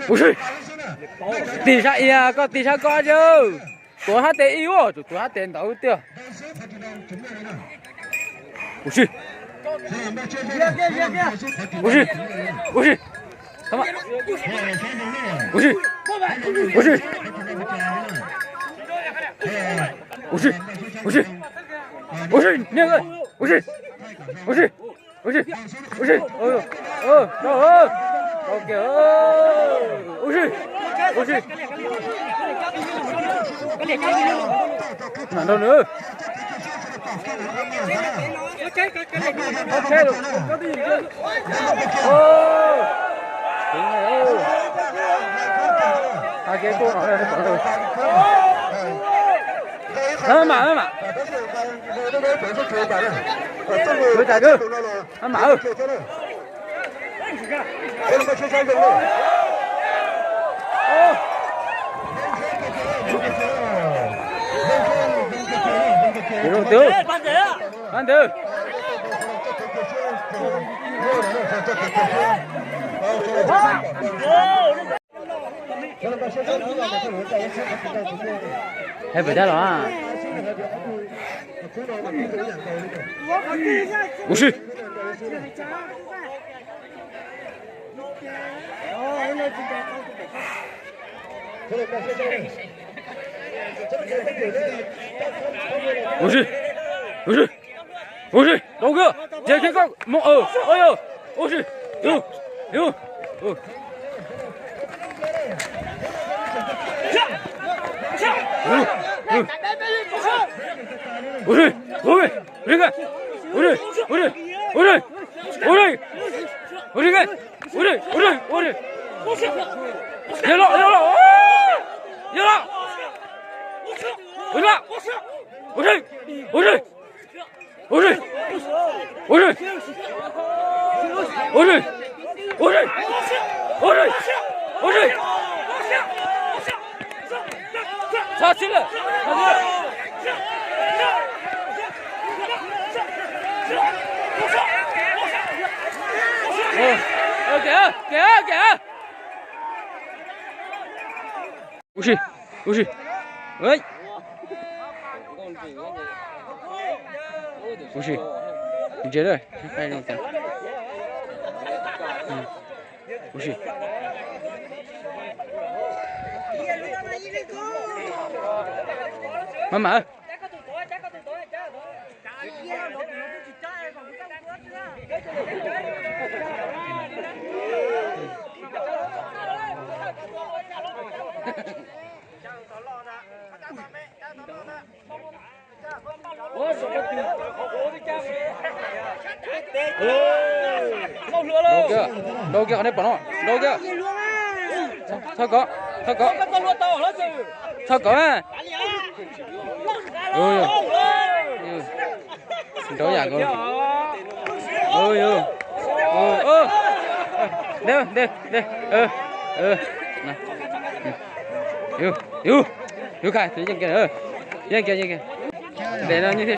不是，底下呀，个底下高就，多下得一哦，就多下点到的。不是，不是，不是，他妈，不是，不是，不是，不是，不是那个，不是，不是，不是，不是，OK，不是，不是，难道呢？OK，哦，他给多少人？慢慢，回大哥，慢慢。반대. 해보자 라. 50. 오시, 너그, 제 개각, 오시, 자, 찔러. 개. 오시. 어이. 오시. 이제를 빨리 일단. 오시.慢慢。đâu kia này bọn nó đâu kia sao có à đó giả con đây này yêu khai thế nhưng kia để nó như thế